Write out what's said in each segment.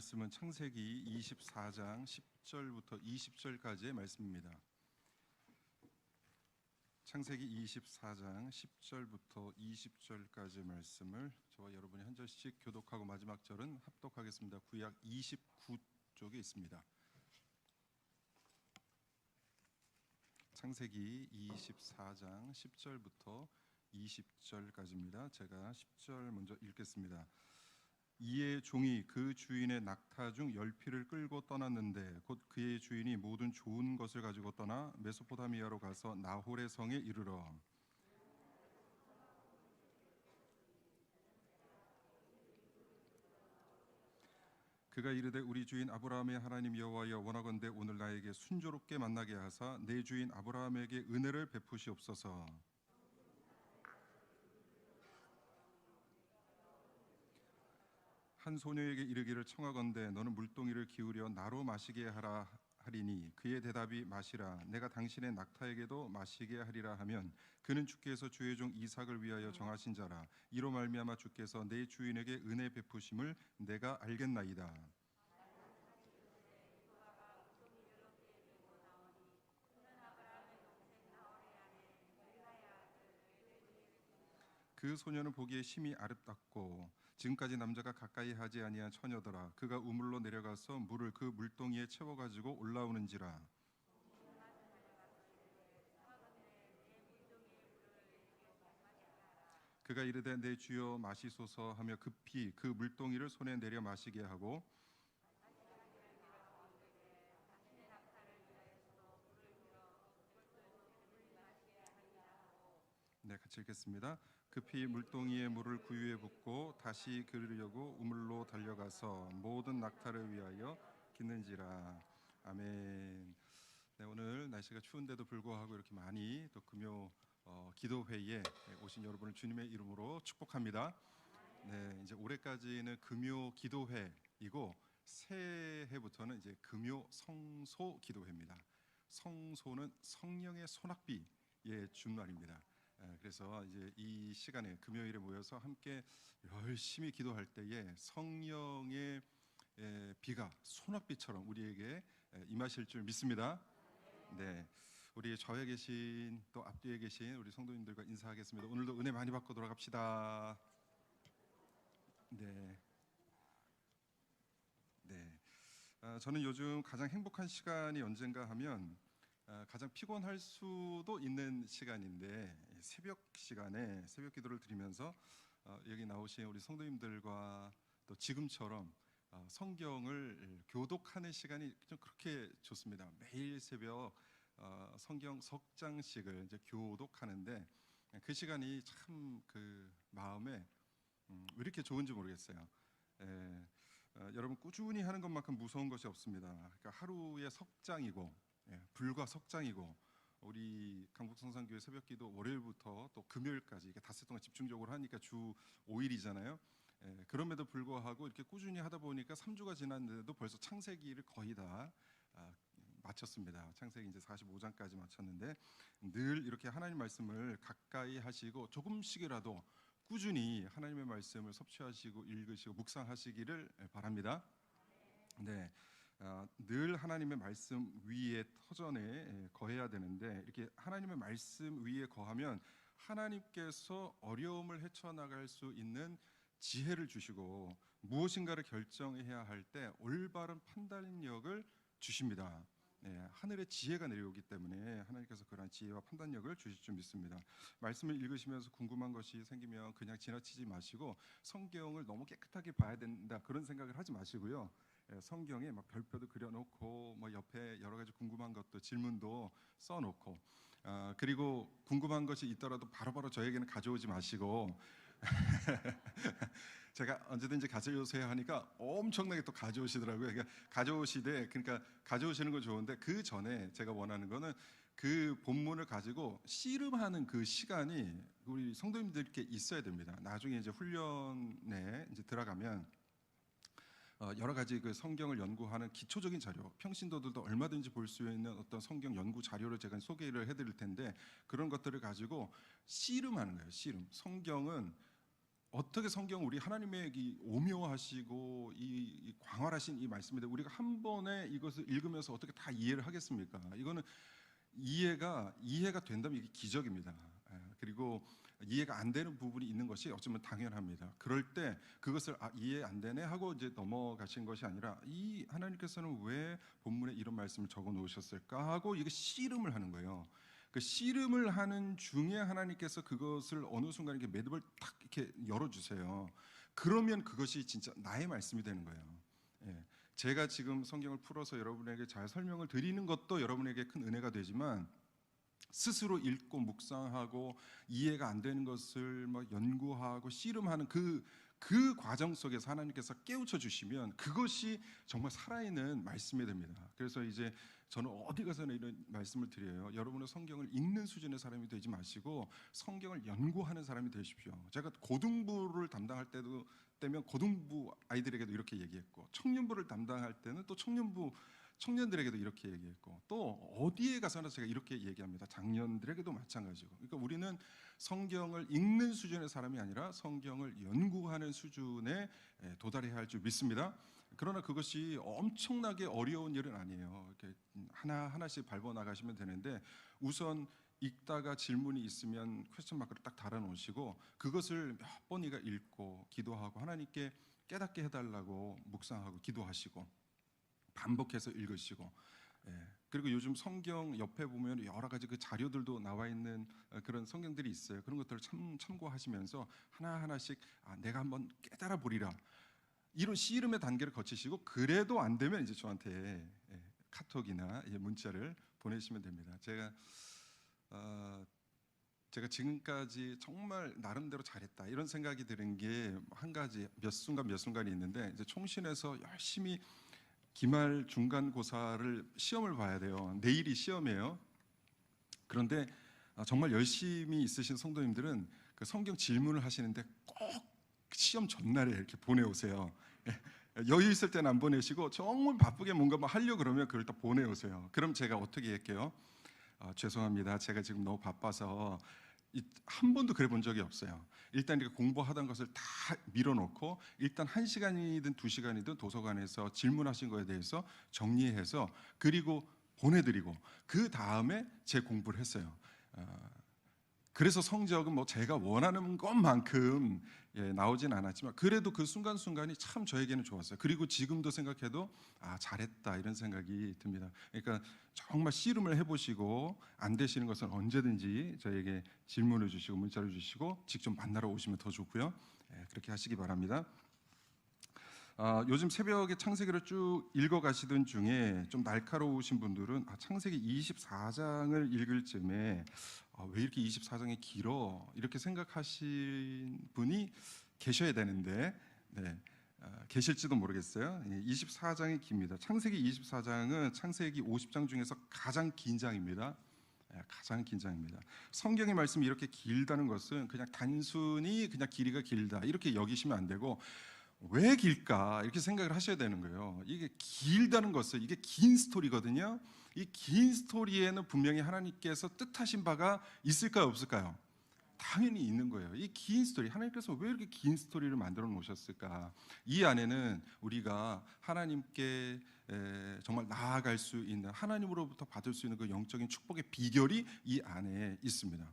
말씀은 창세기 24장 10절부터 20절까지의 말씀입니다. 창세기 24장 10절부터 20절까지의 말씀을 저와 여러분이 한 절씩 교독하고 마지막 절은 합독하겠습니다. 구약 29쪽에 있습니다. 창세기 24장 10절부터 20절까지입니다. 제가 10절 먼저 읽겠습니다. 이에 종이 그 주인의 낙타 중 10匹를 끌고 떠났는데 곧 그의 주인이 모든 좋은 것을 가지고 떠나 메소포타미아로 가서 나홀의 성에 이르러 그가 이르되 우리 주인 아브라함의 하나님 여호와여 원하건대 오늘 나에게 순조롭게 만나게 하사 내 주인 아브라함에게 은혜를 베푸시옵소서. 한 소녀에게 이르기를 청하건대 너는 물동이를 기울여 나로 마시게 하라 하리니 그의 대답이 마시라 내가 당신의 낙타에게도 마시게 하리라 하면 그는 주께서 주의 종 이삭을 위하여 정하신 자라 이로 말미암아 주께서 내 주인에게 은혜 베푸심을 내가 알겠나이다. 그 소녀는 보기에 심히 아름답고 지금까지 남자가 가까이 하지 아니한 처녀더라. 그가 우물로 내려가서 물을 그 물동이에 채워 가지고 올라오는지라. 그가 이르되 내 주여 마시소서 하며 급히 그 물동이를 손에 내려 마시게 하고 네, 같이 읽겠습니다. 급히 물동이에 물을 구유에 붓고 다시 그르려고 우물로 달려가서 모든 낙타를 위하여 깃는지라. 아멘. 네, 오늘 날씨가 추운데도 불구하고 이렇게 많이 또 금요 기도회에 오신 여러분을 주님의 이름으로 축복합니다. 네, 이제 올해까지는 금요 기도회이고 새해부터는 이제 금요 성소 기도회입니다. 성소는 성령의 소낙비의 준말입니다. 그래서 이제 이 시간에 금요일에 모여서 함께 열심히 기도할 때에 성령의 비가 소낙비처럼 우리에게 임하실 줄 믿습니다. 네, 우리 좌우에 계신 또 앞뒤에 계신 우리 성도님들과 인사하겠습니다. 오늘도 은혜 많이 받고 돌아갑시다. 네, 네. 저는 요즘 가장 행복한 시간이 언젠가 하면 가장 피곤할 수도 있는 시간인데 새벽 시간에 새벽 기도를 드리면서 여기 나오신 우리 성도님들과 또 지금처럼 성경을 교독하는 시간이 좀 그렇게 좋습니다. 매일 새벽 성경 석장씩을 이제 교독하는데 그 시간이 참 그 마음에 왜 이렇게 좋은지 모르겠어요. 여러분 꾸준히 하는 것만큼 무서운 것이 없습니다. 그러니까 하루에 석장이고 불과 석장이고 우리 강북성산교회 새벽기도 월요일부터 또 금요일까지 이게 닷새 동안 집중적으로 하니까 주 5일이잖아요. 그럼에도 불구하고 이렇게 꾸준히 하다 보니까 3주가 지났는데도 벌써 창세기를 거의 다 마쳤습니다. 창세기 이제 45장까지 마쳤는데 늘 이렇게 하나님 말씀을 가까이 하시고 조금씩이라도 꾸준히 하나님의 말씀을 섭취하시고 읽으시고 묵상하시기를 바랍니다. 네. 늘 하나님의 말씀 위에 터전에 거해야 되는데 이렇게 하나님의 말씀 위에 거하면 하나님께서 어려움을 헤쳐나갈 수 있는 지혜를 주시고 무엇인가를 결정해야 할 때 올바른 판단력을 주십니다. 네, 하늘의 지혜가 내려오기 때문에 하나님께서 그러한 지혜와 판단력을 주실 줄 믿습니다. 말씀을 읽으시면서 궁금한 것이 생기면 그냥 지나치지 마시고 성경을 너무 깨끗하게 봐야 된다 그런 생각을 하지 마시고요. 성경에 막 별표도 그려놓고 뭐 옆에 여러 가지 궁금한 것도 질문도 써놓고 그리고 궁금한 것이 있더라도 바로바로 저에게는 가져오지 마시고 제가 언제든지 가져오세요 하니까 엄청나게 또 가져오시더라고요. 그러니까 가져오시되 그러니까 가져오시는 건 좋은데 그 전에 제가 원하는 거는 그 본문을 가지고 씨름하는 그 시간이 우리 성도님들께 있어야 됩니다. 나중에 이제 훈련에 이제 들어가면 여러 가지 그 성경을 연구하는 기초적인 자료, 평신도들도 얼마든지 볼 수 있는 어떤 성경 연구 자료를 제가 소개를 해드릴 텐데 그런 것들을 가지고 씨름하는 거예요. 씨름. 성경은 어떻게 성경 우리 하나님의 이 오묘하시고 이 광활하신 이 말씀인데 우리가 한 번에 이것을 읽으면서 어떻게 다 이해를 하겠습니까? 이거는 이해가 된다면 이게 기적입니다. 그리고 이해가 안 되는 부분이 있는 것이 어쩌면 당연합니다. 그럴 때 그것을 이해 안 되네 하고 이제 넘어가신 것이 아니라 이 하나님께서는 왜 본문에 이런 말씀을 적어 놓으셨을까 하고 이게 씨름을 하는 거예요. 그 씨름을 하는 중에 하나님께서 그것을 어느 순간 이렇게 매듭을 탁 이렇게 열어주세요. 그러면 그것이 진짜 나의 말씀이 되는 거예요. 예. 제가 지금 성경을 풀어서 여러분에게 잘 설명을 드리는 것도 여러분에게 큰 은혜가 되지만 스스로 읽고 묵상하고 이해가 안 되는 것을 막 연구하고 씨름하는 그 과정 속에서 하나님께서 깨우쳐 주시면 그것이 정말 살아있는 말씀이 됩니다. 그래서 이제 저는 어디 가서나 이런 말씀을 드려요. 여러분은 성경을 읽는 수준의 사람이 되지 마시고 성경을 연구하는 사람이 되십시오. 제가 고등부를 담당할 때면 고등부 아이들에게도 이렇게 얘기했고, 청년부를 담당할 때는 또 청년들에게도 이렇게 얘기했고, 또 어디에 가서나 제가 이렇게 얘기합니다. 장년들에게도 마찬가지고. 그러니까 우리는 성경을 읽는 수준의 사람이 아니라 성경을 연구하는 수준에 도달해야 할 줄 믿습니다. 그러나 그것이 엄청나게 어려운 일은 아니에요. 이렇게 하나씩 밟아 나가시면 되는데, 우선 읽다가 질문이 있으면 퀘스천 마크를 딱 달아 놓으시고 그것을 몇 번이가 읽고 기도하고 하나님께 깨닫게 해달라고 묵상하고 기도하시고 반복해서 읽으시고, 그리고 요즘 성경 옆에 보면 여러 가지 그 자료들도 나와 있는 그런 성경들이 있어요. 그런 것들을 참고하시면서 하나하나씩 내가 한번 깨달아 보리라, 이런 씨름의 단계를 거치시고, 그래도 안 되면 이제 저한테 카톡이나 문자를 보내시면 됩니다. 제가 지금까지 정말 나름대로 잘했다 이런 생각이 드는 게 한 가지 몇 순간이 있는데, 이제 총신에서 열심히 기말 중간고사를 시험을 봐야 돼요. 내일이 시험이에요. 그런데 정말 열심히 있으신 성도님들은 그 성경 질문을 하시는데 꼭 시험 전날에 이렇게 보내오세요. 여유 있을 때는 안 보내시고 정말 바쁘게 뭔가 막 하려고 그러면 그걸 다 보내오세요. 그럼 제가 어떻게 할게요? 죄송합니다. 제가 지금 너무 바빠서 한 번도 그래 본 적이 없어요. 일단 이렇게 공부하던 것을 다 밀어놓고 일단 1시간이든 2시간이든 도서관에서 질문하신 거에 대해서 정리해서 그리고 보내드리고 그 다음에 제 공부를 했어요. 그래서 성적은 뭐 제가 원하는 것만큼 나오진 않았지만 그래도 그 순간순간이 참 저에게는 좋았어요. 그리고 지금도 생각해도 잘했다 이런 생각이 듭니다. 그러니까 정말 씨름을 해보시고 안 되시는 것은 언제든지 저에게 질문을 주시고 문자를 주시고 직접 만나러 오시면 더 좋고요. 그렇게 하시기 바랍니다. 요즘 새벽에 창세기를 쭉 읽어가시던 중에 좀 날카로우신 분들은 창세기 24장을 읽을 쯤에 왜 이렇게 24장이 길어? 이렇게 생각하신 분이 계셔야 되는데 계실지도 모르겠어요. 24장이 깁니다. 창세기 24장은 창세기 50장 중에서 가장 긴 장입니다. 가장 긴 장입니다. 성경의 말씀이 이렇게 길다는 것은 그냥 단순히 그냥 길이가 길다 이렇게 여기시면 안 되고, 왜 길까 이렇게 생각을 하셔야 되는 거예요. 이게 길다는 것은 이게 긴 스토리거든요. 이 긴 스토리에는 분명히 하나님께서 뜻하신 바가 있을까요, 없을까요? 당연히 있는 거예요. 이 긴 스토리, 하나님께서 왜 이렇게 긴 스토리를 만들어 놓으셨을까? 이 안에는 우리가 하나님께 정말 나아갈 수 있는, 하나님으로부터 받을 수 있는 그 영적인 축복의 비결이 이 안에 있습니다.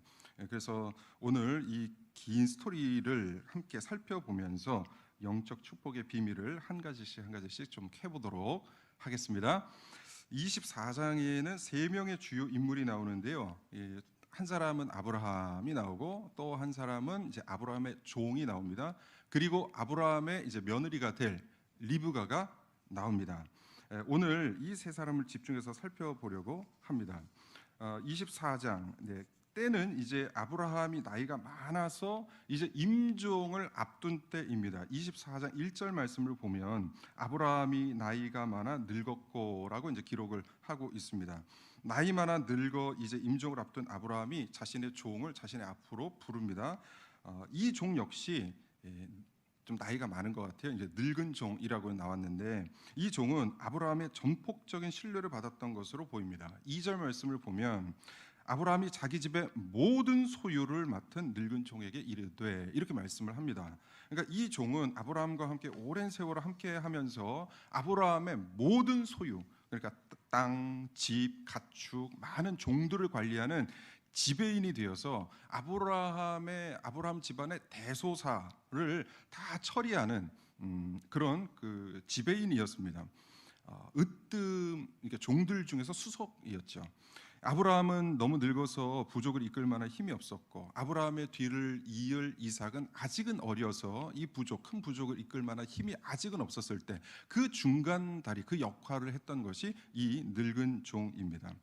그래서 오늘 이 긴 스토리를 함께 살펴보면서 영적 축복의 비밀을 한 가지씩 좀 캐보도록 하겠습니다. 24장에는 3명의 주요 인물이 나오는데요. 한 사람은 아브라함이 나오고 또 한 사람은 이제 아브라함의 종이 나옵니다. 그리고 아브라함의 이제 며느리가 될 리브가가 나옵니다. 오늘 이 세 사람을 집중해서 살펴보려고 합니다. 24장 때는 이제 아브라함이 나이가 많아서 이제 임종을 앞둔 때입니다. 24장 1절 말씀을 보면 아브라함이 나이가 많아 늙었고라고 이제 기록을 하고 있습니다. 나이 많아 늙어 이제 임종을 앞둔 아브라함이 자신의 종을 자신의 앞으로 부릅니다. 이 종 역시 좀 나이가 많은 것 같아요. 이제 늙은 종이라고 나왔는데 이 종은 아브라함의 전폭적인 신뢰를 받았던 것으로 보입니다. 2절 말씀을 보면 아브라함이 자기 집의 모든 소유를 맡은 늙은 종에게 이르되, 이렇게 말씀을 합니다. 그러니까 이 종은 아브라함과 함께 오랜 세월을 함께 하면서 아브라함의 모든 소유, 그러니까 땅, 집, 가축, 많은 종들을 관리하는 지배인이 되어서 아브라함 집안의 대소사를 다 처리하는 그런 그 지배인이었습니다. 그러니까 종들 중에서 수석이었죠. 아브라함은 너무 늙어서 부족을 이끌 만한 힘이 없었고, 아브라함의 뒤를 이을 이삭은 아직은 어려서 이 큰 부족을 이끌 만한 힘이 아직은 없었을 때 그 중간 다리, 그 역할을 했던 것이 이 늙은 종입니다.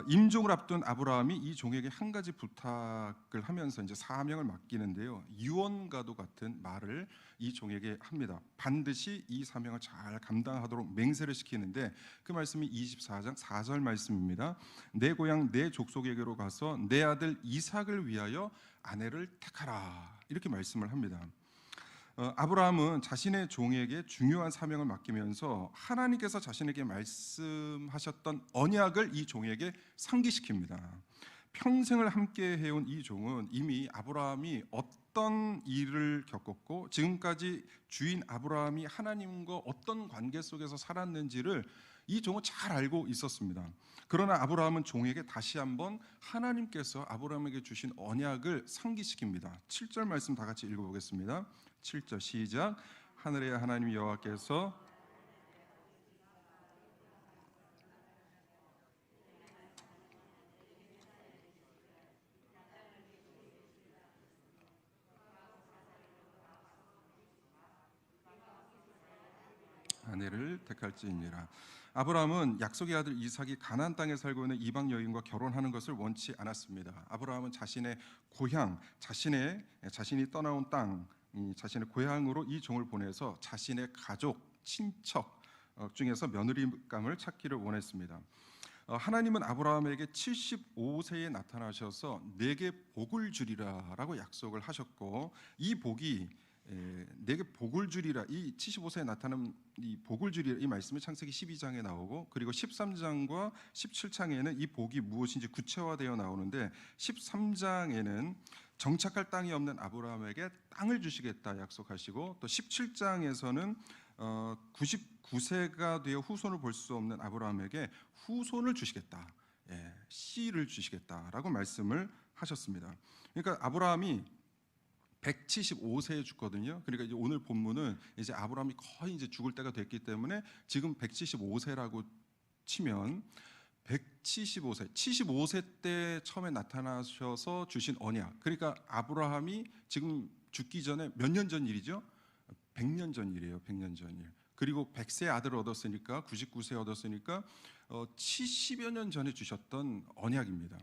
임종을 앞둔 아브라함이 이 종에게 한 가지 부탁을 하면서 이제 사명을 맡기는데요. 유언과도 같은 말을 이 종에게 합니다. 반드시 이 사명을 잘 감당하도록 맹세를 시키는데, 그 말씀이 24장 4절 말씀입니다. 내 고향 내 족속에게로 가서 내 아들 이삭을 위하여 아내를 택하라, 이렇게 말씀을 합니다. 아브라함은 자신의 종에게 중요한 사명을 맡기면서 하나님께서 자신에게 말씀하셨던 언약을 이 종에게 상기시킵니다. 평생을 함께 해온 이 종은 이미 아브라함이 어떤 일을 겪었고 지금까지 주인 아브라함이 하나님과 어떤 관계 속에서 살았는지를 이 종은 잘 알고 있었습니다. 그러나 아브라함은 종에게 다시 한번 하나님께서 아브라함에게 주신 언약을 상기시킵니다. 7절 말씀 다 같이 읽어보겠습니다. 7절 시작. 하늘의 하나님 여호와께서 아내를 택할지니라. 아브라함은 약속의 아들 이삭이 가나안 땅에 살고 있는 이방 여인과 결혼하는 것을 원치 않았습니다. 아브라함은 자신의 고향, 자신이 떠나온 땅, 자신의 고향으로 이 종을 보내서 자신의 가족, 친척 중에서 며느리감을 찾기를 원했습니다. 하나님은 아브라함에게 75세에 나타나셔서 내게 복을 주리라라고 약속을 하셨고, 이 복이 내게 복을 주리라, 이 75세에 나타난 이 복을 주리라, 이 말씀이 창세기 12장에 나오고, 그리고 13장과 17장에는 이 복이 무엇인지 구체화되어 나오는데, 13장에는 정착할 땅이 없는 아브라함에게 땅을 주시겠다 약속하시고, 또 17장에서는 99세가 되어 후손을 볼 수 없는 아브라함에게 후손을 주시겠다, 씨를 주시겠다라고 말씀을 하셨습니다. 그러니까 아브라함이 175세에 죽거든요. 그러니까 이제 오늘 본문은 이제 아브라함이 거의 이제 죽을 때가 됐기 때문에 지금 175세라고 치면 175세, 75세 때 처음에 나타나셔서 주신 언약. 그러니까 아브라함이 지금 죽기 전에 몇 년 전 일이죠? 100년 전 일이에요. 100년 전 일. 그리고 100세 아들을 얻었으니까 99세 얻었으니까 70여 년 전에 주셨던 언약입니다.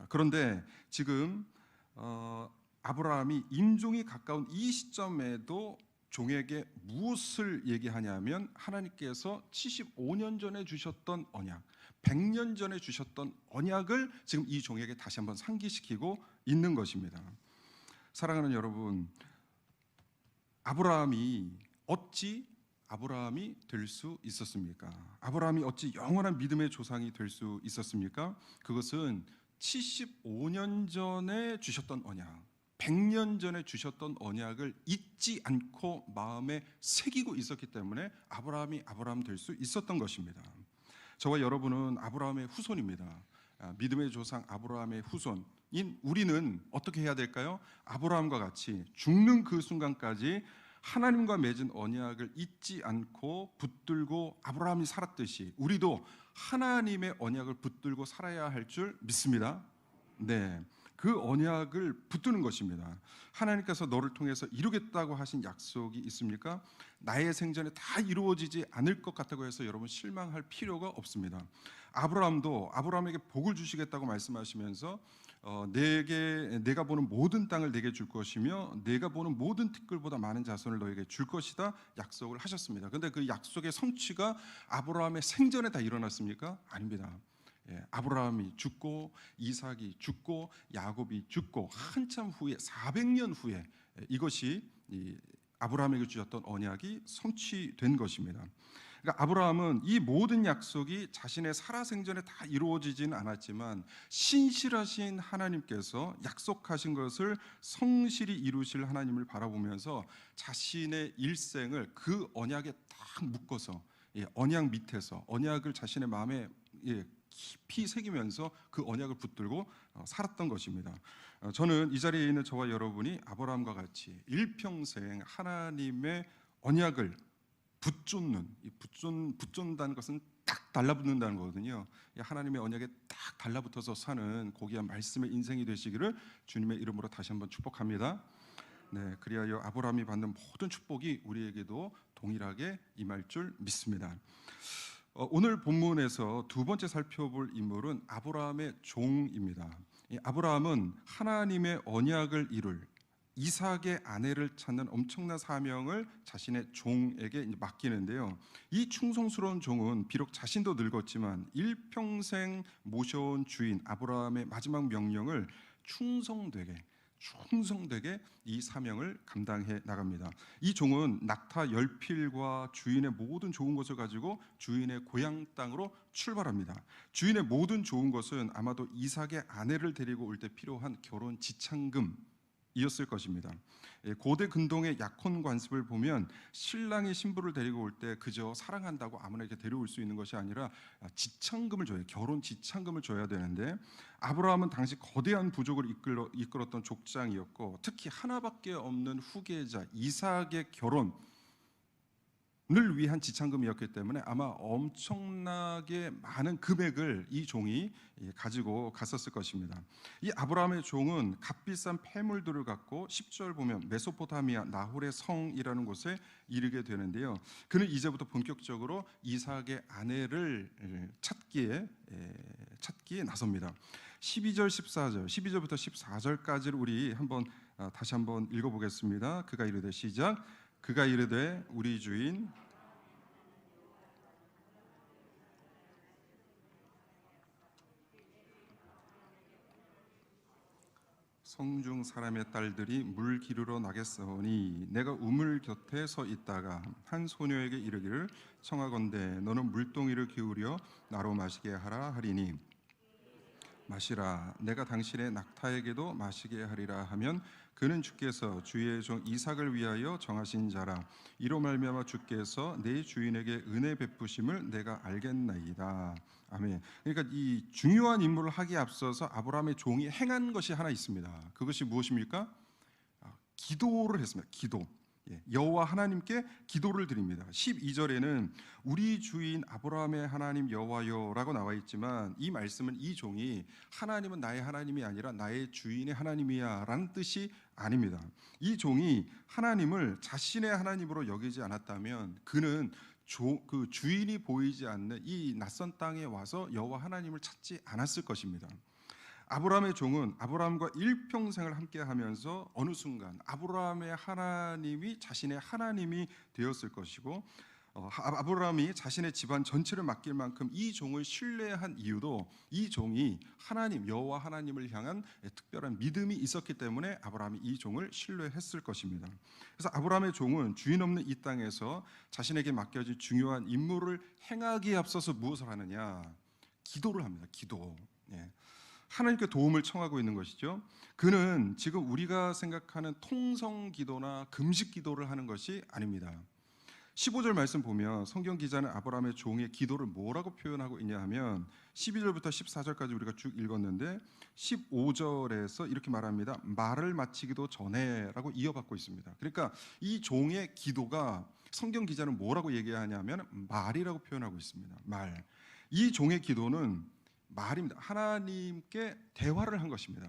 그런데 지금 아브라함이 임종이 가까운 이 시점에도 종에게 무엇을 얘기하냐면, 하나님께서 75년 전에 주셨던 언약, 100년 전에 주셨던 언약을 지금 이 종에게 다시 한번 상기시키고 있는 것입니다. 사랑하는 여러분, 아브라함이 어찌 아브라함이 될 수 있었습니까? 아브라함이 어찌 영원한 믿음의 조상이 될 수 있었습니까? 그것은 75년 전에 주셨던 언약, 100년 전에 주셨던 언약을 잊지 않고 마음에 새기고 있었기 때문에 아브라함이 아브라함 될 수 있었던 것입니다. 저와 여러분은 아브라함의 후손입니다. 믿음의 조상 아브라함의 후손인 우리는 어떻게 해야 될까요? 아브라함과 같이 죽는 그 순간까지 하나님과 맺은 언약을 잊지 않고 붙들고 아브라함이 살았듯이 우리도 하나님의 언약을 붙들고 살아야 할 줄 믿습니다. 네, 그 언약을 붙드는 것입니다. 하나님께서 너를 통해서 이루겠다고 하신 약속이 있습니까? 나의 생전에 다 이루어지지 않을 것 같다고 해서 여러분 실망할 필요가 없습니다. 아브라함도 아브라함에게 복을 주시겠다고 말씀하시면서 내가 보는 모든 땅을 내게 줄 것이며 내가 보는 모든 티끌보다 많은 자손을 너에게 줄 것이다 약속을 하셨습니다. 그런데 그 약속의 성취가 아브라함의 생전에 다 일어났습니까? 아닙니다. 아브라함이 죽고 이삭이 죽고 야곱이 죽고 한참 후에 400년 후에 이것이 아브라함에게 주셨던 언약이 성취된 것입니다. 그러니까 아브라함은 이 모든 약속이 자신의 살아생전에 다 이루어지지는 않았지만 신실하신 하나님께서 약속하신 것을 성실히 이루실 하나님을 바라보면서 자신의 일생을 그 언약에 딱 묶어서 언약 밑에서 언약을 자신의 마음에 깊이 새기면서 그 언약을 붙들고 살았던 것입니다. 저는 이 자리에 있는 저와 여러분이 아브라함과 같이 일평생 하나님의 언약을 붙잡는, 붙잡는다는 것은 딱 달라붙는다는 거거든요. 하나님의 언약에 딱 달라붙어서 사는 고귀한 말씀의 인생이 되시기를 주님의 이름으로 다시 한번 축복합니다. 네, 그리하여 아브라함이 받는 모든 축복이 우리에게도 동일하게 임할 줄 믿습니다. 오늘 본문에서 두 번째 살펴볼 인물은 아브라함의 종입니다. 이 아브라함은 하나님의 언약을 이룰 이삭의 아내를 찾는 엄청난 사명을 자신의 종에게 맡기는데요. 이 충성스러운 종은 비록 자신도 늙었지만 일평생 모셔온 주인 아브라함의 마지막 명령을 충성되게 이 사명을 감당해 나갑니다. 이 종은 낙타 10필과 주인의 모든 좋은 것을 가지고 주인의 고향 땅으로 출발합니다. 주인의 모든 좋은 것은 아마도 이삭의 아내를 데리고 올 때 필요한 결혼 지참금 이었을 것입니다. 고대 근동의 약혼 관습을 보면 신랑이 신부를 데리고 올 때 그저 사랑한다고 아무나 이렇게 데려올 수 있는 것이 아니라 지참금을 줘요. 결혼 지참금을 줘야 되는데 아브라함은 당시 거대한 부족을 이끌었던 족장이었고 특히 하나밖에 없는 후계자 이삭의 결혼을 위한 지참금이었기 때문에 아마 엄청나게 많은 금액을 이 종이 가지고 갔었을 것입니다. 이 아브라함의 종은 값비싼 폐물들을 갖고 10절 보면 메소포타미아 나홀의 성이라는 곳에 이르게 되는데요. 그는 이제부터 본격적으로 이삭의 아내를 찾기에 나섭니다. 12절부터 14절까지를 우리 다시 한번 읽어보겠습니다. 그가 이르되 시작. 그가 이르되 우리 주인 성중 사람의 딸들이 물 기르러 나겠사오니 내가 우물 곁에 서 있다가 한 소녀에게 이르기를 청하건대 너는 물동이를 기울여 나로 마시게 하라 하리니 마시라 내가 당신의 낙타에게도 마시게 하리라 하면 그는 주께서 주의 종 이삭을 위하여 정하신 자라 이로 말미암아 주께서 내 주인에게 은혜 베푸심을 내가 알겠나이다. 아멘. 그러니까 이 중요한 임무를 하기에 앞서서 아브라함의 종이 행한 것이 하나 있습니다. 그것이 무엇입니까? 기도를 했습니다. 기도. 여호와 하나님께 기도를 드립니다. 12절에는 우리 주인 아브라함의 하나님 여호와여라고 나와 있지만 이 말씀은 이 종이 하나님은 나의 하나님이 아니라 나의 주인의 하나님이야 라는 뜻이 아닙니다. 이 종이 하나님을 자신의 하나님으로 여기지 않았다면 그는 그 주인이 보이지 않는 이 낯선 땅에 와서 여호와 하나님을 찾지 않았을 것입니다. 아브라함의 종은 아브라함과 일평생을 함께하면서 어느 순간 아브라함의 하나님이 자신의 하나님이 되었을 것이고 아브라함이 자신의 집안 전체를 맡길 만큼 이 종을 신뢰한 이유도 이 종이 하나님 여호와 하나님을 향한 특별한 믿음이 있었기 때문에 아브라함이 이 종을 신뢰했을 것입니다. 그래서 아브라함의 종은 주인 없는 이 땅에서 자신에게 맡겨진 중요한 임무를 행하기에 앞서서 무엇을 하느냐? 기도를 합니다. 기도. 하나님께 도움을 청하고 있는 것이죠. 그는 지금 우리가 생각하는 통성 기도나 금식 기도를 하는 것이 아닙니다. 15절 말씀 보면 성경 기자는 아브라함의 종의 기도를 뭐라고 표현하고 있냐 하면 12절부터 14절까지 우리가 쭉 읽었는데 15절에서 이렇게 말합니다. 말을 마치기도 전에라고 이어받고 있습니다. 그러니까 이 종의 기도가 성경 기자는 뭐라고 얘기하냐면 말이라고 표현하고 있습니다. 말. 이 종의 기도는 말입니다. 하나님께 대화를 한 것입니다.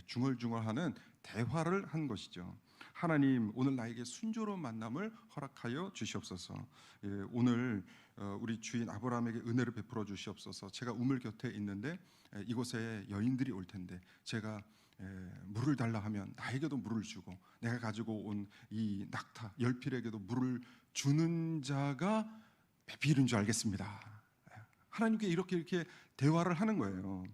중얼중얼하는 대화를 한 것이죠. 하나님 오늘 나에게 순조로운 만남을 허락하여 주시옵소서. 오늘 우리 주인 아브라함에게 은혜를 베풀어 주시옵소서. 제가 우물 곁에 있는데 이곳에 여인들이 올 텐데 제가 물을 달라 하면 나에게도 물을 주고 내가 가지고 온 이 낙타 10필에게도 물을 주는 자가 배필인 줄 알겠습니다. 하나님께 이렇게 대화를 하는 거예요.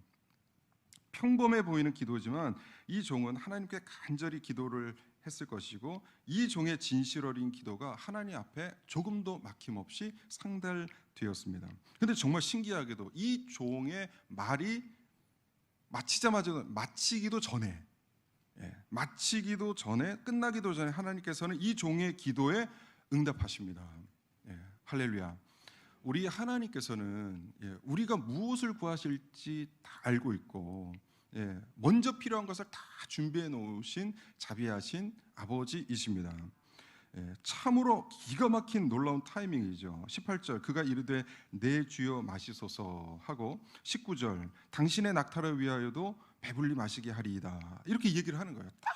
평범해 보이는 기도지만 이 종은 하나님께 간절히 기도를 했을 것이고 이 종의 진실 어린 기도가 하나님 앞에 조금도 막힘없이 상달되었습니다. 근데 정말 신기하게도 이 종의 말이 마치기도 전에 끝나기도 전에 하나님께서는 이 종의 기도에 응답하십니다. 할렐루야. 우리 하나님께서는 우리가 무엇을 구하실지 다 알고 있고 먼저 필요한 것을 다 준비해 놓으신 자비하신 아버지이십니다. 참으로 기가 막힌 놀라운 타이밍이죠. 18절 그가 이르되 내 주여 마시소서 하고 19절 당신의 낙타를 위하여도 배불리 마시게 하리이다. 이렇게 얘기를 하는 거예요. 딱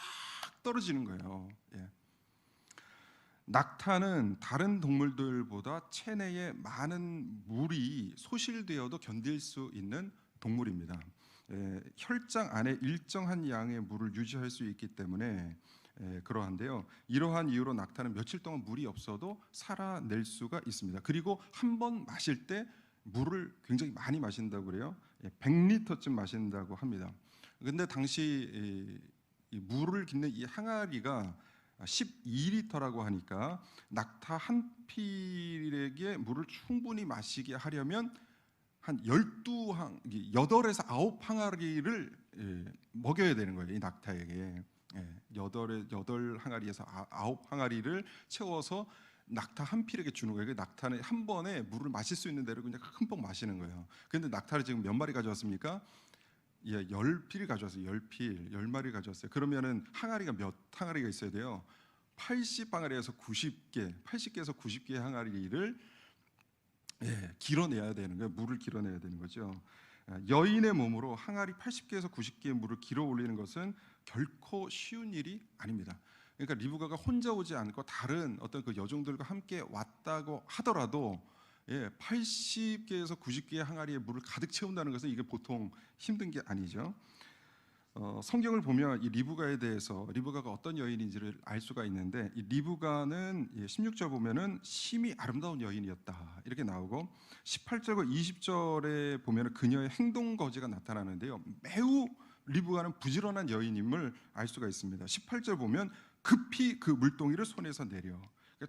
떨어지는 거예요. 낙타는 다른 동물들보다 체내에 많은 물이 소실되어도 견딜 수 있는 동물입니다. 혈장 안에 일정한 양의 물을 유지할 수 있기 때문에 그러한데요. 이러한 이유로 낙타는 며칠 동안 물이 없어도 살아낼 수가 있습니다. 그리고 한 번 마실 때 물을 굉장히 많이 마신다고 그래요. 100리터쯤 마신다고 합니다. 근데 당시 이 물을 깃는 이 항아리가 12리터라고 하니까 낙타 한 필에게 물을 충분히 마시게 하려면 한 8에서 9 항아리를 먹여야 되는 거예요. 이 낙타에게 8 항아리에서 9 항아리를 채워서 낙타 한 필에게 주는 거예요. 낙타는 한 번에 물을 마실 수 있는 대로 그냥 흠뻑 마시는 거예요. 그런데 낙타를 지금 몇 마리 가져왔습니까? 10필 가져왔어요. 10필, 10마리 가져왔어요. 그러면은 항아리가 몇 항아리가 있어야 돼요? 80항아리에서 90개, 80개에서 90개의 항아리를 길어내야 되는 거예요. 물을 길어내야 되는 거죠. 여인의 몸으로 항아리 80개에서 90개의 물을 길어 올리는 것은 결코 쉬운 일이 아닙니다. 그러니까 리브가가 혼자 오지 않고 다른 어떤 그 여종들과 함께 왔다고 하더라도 80개에서 90개의 항아리에 물을 가득 채운다는 것은 이게 보통 힘든 게 아니죠. 성경을 보면 이 리브가에 대해서 리브가가 어떤 여인인지를 알 수가 있는데 이 리브가는 16절 보면은 심히 아름다운 여인이었다 이렇게 나오고 18절과 20절에 보면은 그녀의 행동 거지가 나타나는데요. 매우 리브가는 부지런한 여인임을 알 수가 있습니다. 18절 보면 급히 그 물동이를 손에서 내려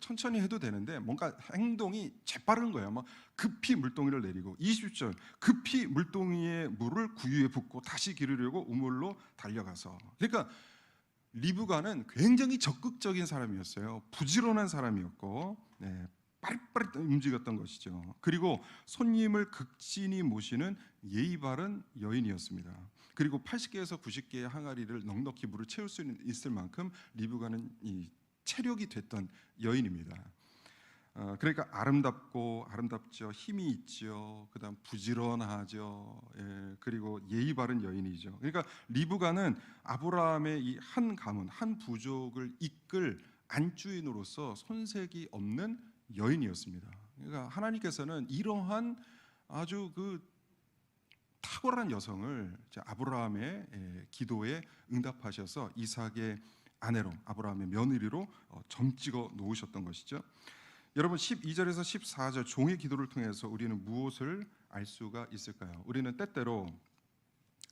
천천히 해도 되는데 뭔가 행동이 재빠른 거예요. 막 급히 물동이를 내리고 20절 급히 물동이의 물을 구유에 붓고 다시 기르려고 우물로 달려가서 그러니까 리브가는 굉장히 적극적인 사람이었어요. 부지런한 사람이었고 빠릿빠릿 움직였던 것이죠. 그리고 손님을 극진히 모시는 예의 바른 여인이었습니다. 그리고 80개에서 90개의 항아리를 넉넉히 물을 채울 수 있을 만큼 리브가는 이 체력이 됐던 여인입니다. 그러니까 아름답죠, 힘이 있죠, 그다음 부지런하죠, 그리고 예의 바른 여인이죠. 그러니까 리브가는 아브라함의 이 한 가문, 한 부족을 이끌 안주인으로서 손색이 없는 여인이었습니다. 그러니까 하나님께서는 이러한 아주 그 탁월한 여성을 아브라함의 기도에 응답하셔서 이삭의 아내로 아브라함의 며느리로 점 찍어 놓으셨던 것이죠. 여러분 12절에서 14절 종의 기도를 통해서 우리는 무엇을 알 수가 있을까요? 우리는 때때로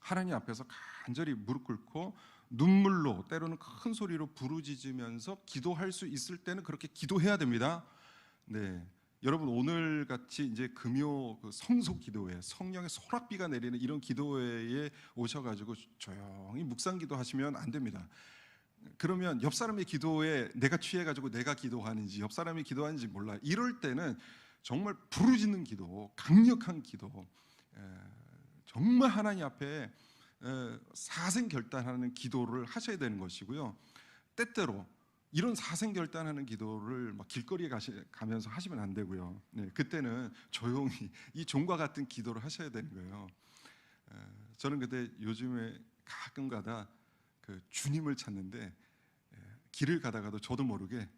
하나님 앞에서 간절히 무릎 꿇고 눈물로 때로는 큰 소리로 부르짖으면서 기도할 수 있을 때는 그렇게 기도해야 됩니다. 여러분 오늘 같이 이제 금요 그 성소 기도회, 성령의 소락비가 내리는 이런 기도회에 오셔가지고 조용히 묵상 기도하시면 안 됩니다. 그러면 옆 사람의 기도에 내가 취해가지고 내가 기도하는지 옆 사람이 기도하는지 몰라요. 이럴 때는 정말 부르짖는 기도, 강력한 기도, 정말 하나님 앞에 사생결단하는 기도를 하셔야 되는 것이고요. 때때로 이런 사생결단하는 기도를 막 길거리에 가면서 하시면 안 되고요. 그때는 조용히 이 종과 같은 기도를 하셔야 되는 거예요. 저는 그때 요즘에 가끔가다 그 주님을 찾는데 길을 가다가도 저도 모르게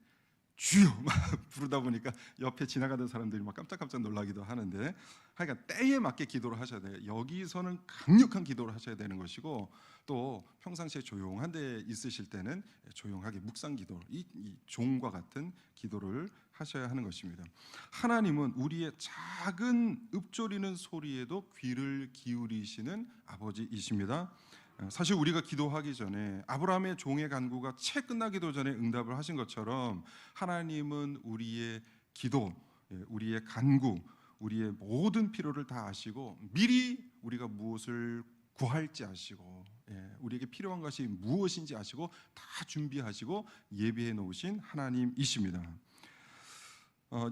주여 막 부르다 보니까 옆에 지나가던 사람들이 막 깜짝깜짝 놀라기도 하는데 하여간 때에 맞게 기도를 하셔야 돼요. 여기서는 강력한 기도를 하셔야 되는 것이고 또 평상시에 조용한 데 있으실 때는 조용하게 묵상 기도, 이 종과 같은 기도를 하셔야 하는 것입니다. 하나님은 우리의 작은 읊조리는 소리에도 귀를 기울이시는 아버지이십니다. 사실 우리가 기도하기 전에 아브라함의 종의 간구가 채 끝나기도 전에 응답을 하신 것처럼 하나님은 우리의 기도, 우리의 간구, 우리의 모든 필요를 다 아시고 미리 우리가 무엇을 구할지 아시고 우리에게 필요한 것이 무엇인지 아시고 다 준비하시고 예비해 놓으신 하나님이십니다.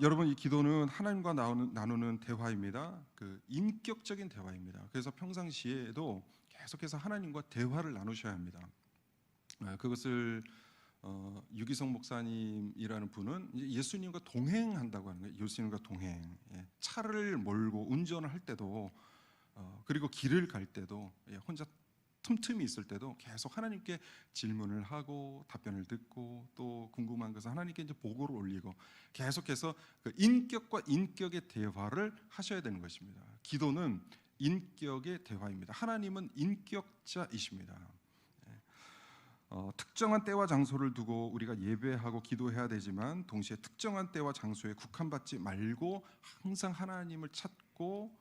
여러분, 이 기도는 하나님과 나누는 대화입니다. 그 인격적인 대화입니다. 그래서 평상시에도 계속해서 하나님과 대화를 나누셔야 합니다. 그것을 유기성 목사님이라는 분은 예수님과 동행한다고 하는 거예요. 예수님과 동행. 차를 몰고 운전을 할 때도 그리고 길을 갈 때도 혼자 틈틈이 있을 때도 계속 하나님께 질문을 하고 답변을 듣고 또 궁금한 것은 하나님께 이제 보고를 올리고 계속해서 그 인격과 인격의 대화를 하셔야 되는 것입니다. 기도는 인격의 대화입니다. 하나님은 인격자이십니다. 특정한 때와 장소를 두고 우리가 예배하고 기도해야 되지만 동시에 특정한 때와 장소에 국한받지 말고 항상 하나님을 찾고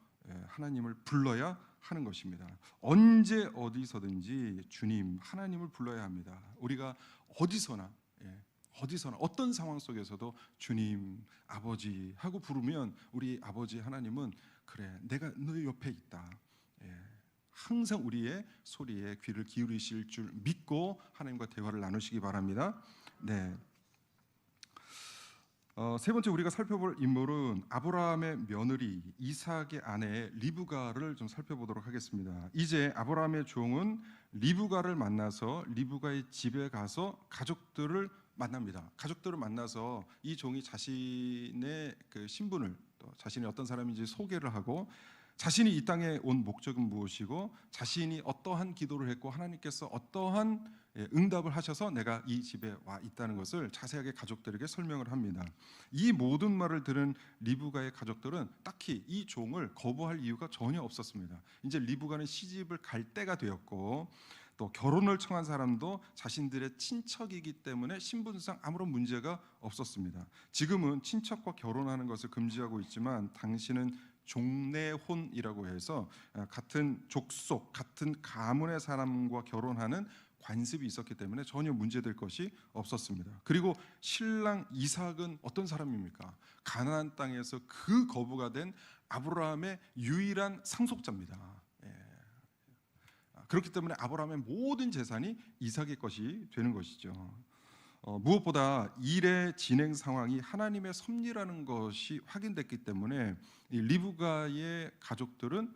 하나님을 불러야 하는 것입니다. 언제 어디서든지 주님, 하나님을 불러야 합니다. 우리가 어디서나 어떤 상황 속에서도 주님, 아버지 하고 부르면 우리 아버지 하나님은 그래, 내가 너 옆에 있다. 항상 우리의 소리에 귀를 기울이실 줄 믿고 하나님과 대화를 나누시기 바랍니다. 네. 세 번째 우리가 살펴볼 인물은 아브라함의 며느리 이삭의 아내 리브가를 좀 살펴보도록 하겠습니다. 이제 아브라함의 종은 리브가를 만나서 리브가의 집에 가서 가족들을 만납니다. 가족들을 만나서 이 종이 자신의 그 신분을 또 자신이 어떤 사람인지 소개를 하고 자신이 이 땅에 온 목적은 무엇이고 자신이 어떠한 기도를 했고 하나님께서 어떠한 응답을 하셔서 내가 이 집에 와 있다는 것을 자세하게 가족들에게 설명을 합니다. 이 모든 말을 들은 리브가의 가족들은 딱히 이 종을 거부할 이유가 전혀 없었습니다. 이제 리브가는 시집을 갈 때가 되었고 또 결혼을 청한 사람도 자신들의 친척이기 때문에 신분상 아무런 문제가 없었습니다. 지금은 친척과 결혼하는 것을 금지하고 있지만 당시는 종내혼이라고 해서 같은 족속, 같은 가문의 사람과 결혼하는 관습이 있었기 때문에 전혀 문제될 것이 없었습니다. 그리고 신랑 이삭은 어떤 사람입니까? 가나안 땅에서 그 거부가 된 아브라함의 유일한 상속자입니다. 그렇기 때문에 아브라함의 모든 재산이 이삭의 것이 되는 것이죠. 무엇보다 일의 진행 상황이 하나님의 섭리라는 것이 확인됐기 때문에 이 리브가의 가족들은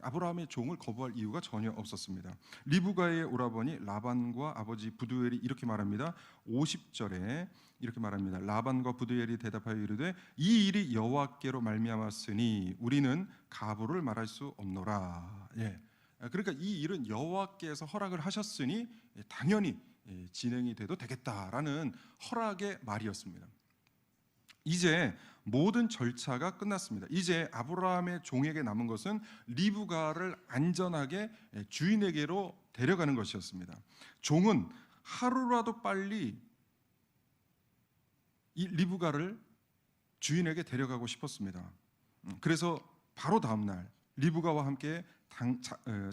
아브라함의 종을 거부할 이유가 전혀 없었습니다. 리브가의 오라버니 라반과 아버지 부두엘이 이렇게 말합니다. 50절에 이렇게 말합니다. 라반과 부두엘이 대답하여 이르되 이 일이 여호와께로 말미암았으니 우리는 가부를 말할 수 없노라. 그러니까 이 일은 여호와께서 허락을 하셨으니 당연히 진행이 돼도 되겠다라는 허락의 말이었습니다. 이제 모든 절차가 끝났습니다. 이제 아브라함의 종에게 남은 것은 리브가를 안전하게 주인에게로 데려가는 것이었습니다. 종은 하루라도 빨리 이 리브가를 주인에게 데려가고 싶었습니다. 그래서 바로 다음 날 리브가와 함께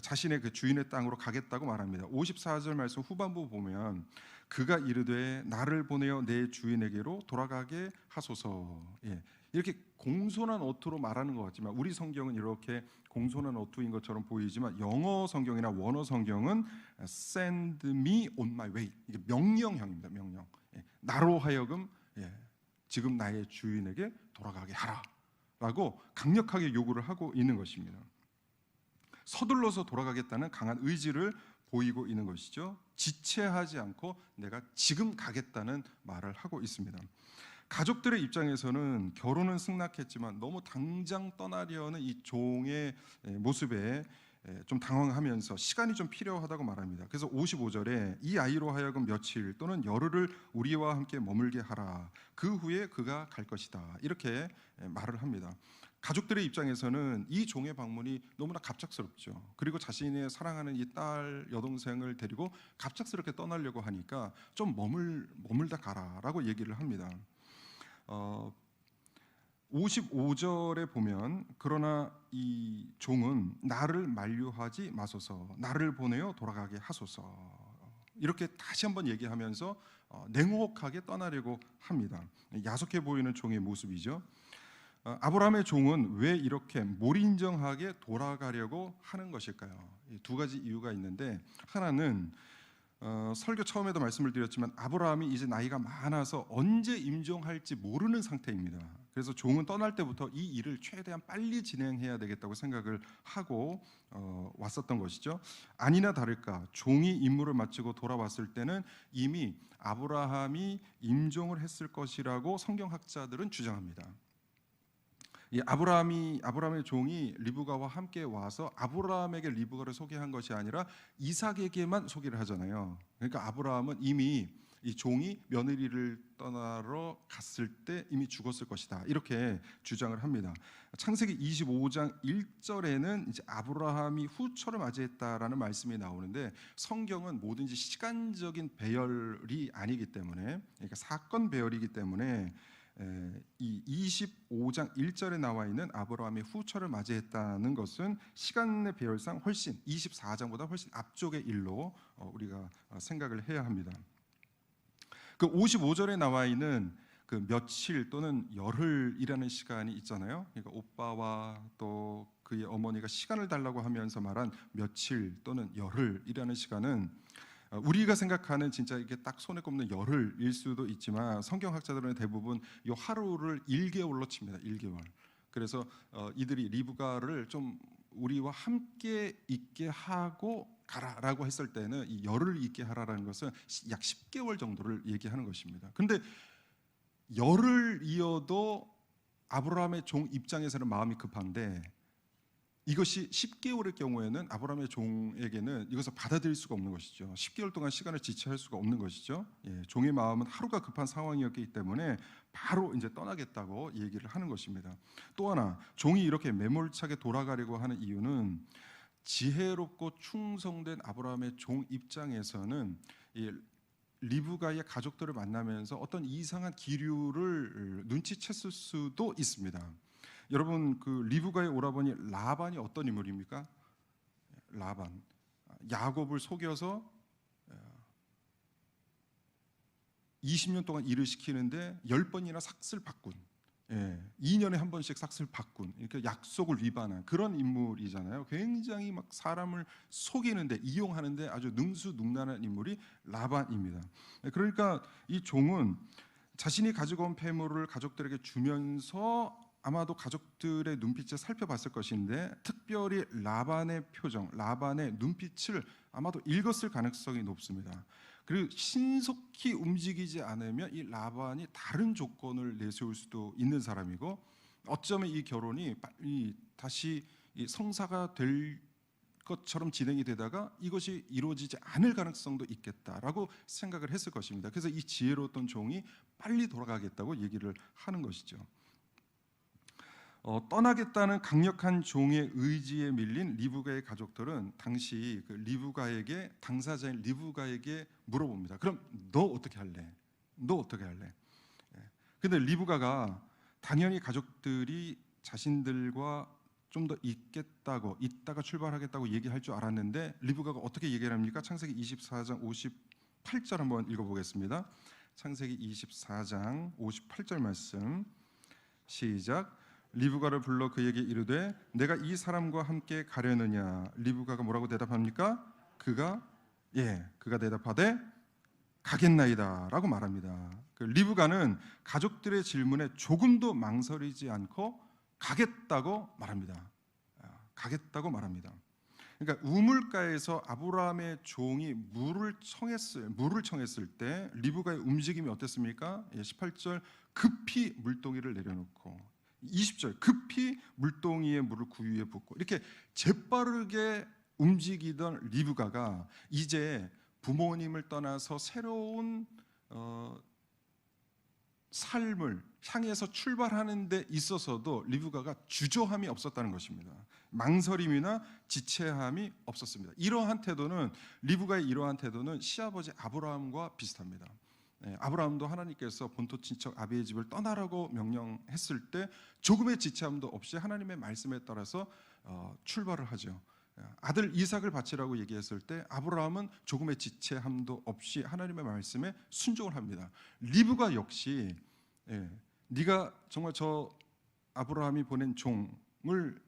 자신의 그 주인의 땅으로 가겠다고 말합니다. 54절 말씀 후반부 보면 그가 이르되 나를 보내어 내 주인에게로 돌아가게 하소서. 이렇게 공손한 어투로 말하는 것 같지만 우리 성경은 이렇게 공손한 어투인 것처럼 보이지만 영어 성경이나 원어 성경은 send me on my way, 이게 명령형입니다. 명령. 나로 하여금 지금 나의 주인에게 돌아가게 하라라고 강력하게 요구를 하고 있는 것입니다. 서둘러서 돌아가겠다는 강한 의지를 보이고 있는 것이죠. 지체하지 않고 내가 지금 가겠다는 말을 하고 있습니다. 가족들의 입장에서는 결혼은 승낙했지만 너무 당장 떠나려는 이 종의 모습에 좀 당황하면서 시간이 좀 필요하다고 말합니다. 그래서 55절에 이 아이로 하여금 며칠 또는 열흘을 우리와 함께 머물게 하라. 그 후에 그가 갈 것이다. 이렇게 말을 합니다. 가족들의 입장에서는 이 종의 방문이 너무나 갑작스럽죠. 그리고 자신의 사랑하는 이 딸 여동생을 데리고 갑작스럽게 떠나려고 하니까 좀 머물다 가라라고 얘기를 합니다. 어, 55절에 보면 그러나 이 종은 나를 만류하지 마소서, 나를 보내어 돌아가게 하소서, 이렇게 다시 한번 얘기하면서 냉혹하게 떠나려고 합니다. 야속해 보이는 종의 모습이죠. 아브라함의 종은 왜 이렇게 몰인정하게 돌아가려고 하는 것일까요? 두 가지 이유가 있는데, 하나는 설교 처음에도 말씀을 드렸지만 아브라함이 이제 나이가 많아서 언제 임종할지 모르는 상태입니다. 그래서 종은 떠날 때부터 이 일을 최대한 빨리 진행해야 되겠다고 생각을 하고 왔었던 것이죠. 아니나 다를까 종이 임무를 마치고 돌아왔을 때는 이미 아브라함이 임종을 했을 것이라고 성경학자들은 주장합니다. 이 아브라함의 종이 리브가와 함께 와서 아브라함에게 리브가를 소개한 것이 아니라 이삭에게만 소개를 하잖아요. 그러니까 아브라함은 이미 이 종이 며느리를 떠나러 갔을 때 이미 죽었을 것이다, 이렇게 주장을 합니다. 창세기 25장 1절에는 이제 아브라함이 후처를 맞이했다라는 말씀이 나오는데, 성경은 뭐든지 시간적인 배열이 아니기 때문에, 그러니까 사건 배열이기 때문에 이 25장 1절에 나와 있는 아브라함이 후처를 맞이했다는 것은 시간의 배열상 훨씬 24장보다 훨씬 앞쪽의 일로 우리가 생각을 해야 합니다. 그 55절에 나와 있는 그 며칠 또는 열흘이라는 시간이 있잖아요. 그러니까 오빠와 또 그의 어머니가 시간을 달라고 하면서 말한 며칠 또는 열흘이라는 시간은 우리가 생각하는 진짜 이게 딱 손에 꼽는 열흘일 수도 있지만, 성경학자들은 대부분 이 하루를 1개월로 칩니다. 1개월. 그래서 이들이 리브가를 좀 우리와 함께 있게 하고 가라라고 했을 때는 이 열흘 있게 하라라는 것은 약 10개월 정도를 얘기하는 것입니다. 그런데 열흘이어도 아브라함의 종 입장에서는 마음이 급한데, 이것이 10개월의 경우에는 아브라함의 종에게는 이것을 받아들일 수가 없는 것이죠. 10개월 동안 시간을 지체할 수가 없는 것이죠. 종의 마음은 하루가 급한 상황이었기 때문에 바로 이제 떠나겠다고 얘기를 하는 것입니다. 또 하나, 종이 이렇게 매몰차게 돌아가려고 하는 이유는 지혜롭고 충성된 아브라함의 종 입장에서는 이 리브가의 가족들을 만나면서 어떤 이상한 기류를 눈치챘을 수도 있습니다. 여러분, 그 리브가의 오라버니 라반이 어떤 인물입니까? 라반, 야곱을 속여서 20년 동안 일을 시키는데 10번이나 삭슬 바꾼, 2년에 한 번씩 삭슬 바꾼, 이렇게 약속을 위반한 그런 인물이잖아요. 굉장히 막 사람을 속이는데, 이용하는데 아주 능수능란한 인물이 라반입니다. 그러니까 이 종은 자신이 가지고 온 폐물을 가족들에게 주면서 아마도 가족들의 눈빛을 살펴봤을 것인데, 특별히 라반의 표정, 라반의 눈빛을 아마도 읽었을 가능성이 높습니다. 그리고 신속히 움직이지 않으면 이 라반이 다른 조건을 내세울 수도 있는 사람이고, 어쩌면 이 결혼이 다시 성사가 될 것처럼 진행이 되다가 이것이 이루어지지 않을 가능성도 있겠다라고 생각을 했을 것입니다. 그래서 이 지혜로웠던 종이 빨리 돌아가겠다고 얘기를 하는 것이죠. 떠나겠다는 강력한 종의 의지에 밀린 리브가의 가족들은 당시 그 리브가에게, 당사자인 리브가에게 물어봅니다. 그럼 너 어떻게 할래? 너 어떻게 할래? 근데 리브가가 당연히 가족들이 자신들과 좀 더 있겠다고, 있다가 출발하겠다고 얘기할 줄 알았는데, 리브가가 어떻게 얘기를 합니까? 창세기 24장 58절 한번 읽어보겠습니다. 창세기 24장 58절 말씀, 시작. 리브가를 불러 그에게 이르되 내가 이 사람과 함께 가려느냐? 리브가가 뭐라고 대답합니까? 그가 대답하되 가겠나이다 라고 말합니다. 그 리브가는 가족들의 질문에 조금도 망설이지 않고 가겠다고 말합니다. 가겠다고 말합니다. 그러니까 우물가에서 아브라함의 종이 물을 청했을 때 리브가의 움직임이 어땠습니까? 18절, 급히 물동이를 내려놓고, 20절, 급히 물동이에 물을 구유에 붓고, 이렇게 재빠르게 움직이던 리브가가 이제 부모님을 떠나서 새로운 삶을 향해서 출발하는 데 있어서도 리브가가 주저함이 없었다는 것입니다. 망설임이나 지체함이 없었습니다. 리브가의 이러한 태도는 시아버지 아브라함과 비슷합니다. 아브라함도 하나님께서 본토 친척 아비의 집을 떠나라고 명령했을 때 조금의 지체함도 없이 하나님의 말씀에 따라서 출발을 하죠. 아들 이삭을 바치라고 얘기했을 때 아브라함은 조금의 지체함도 없이 하나님의 말씀에 순종을 합니다. 리브가 역시 네가 정말 저 아브라함이 보낸 종을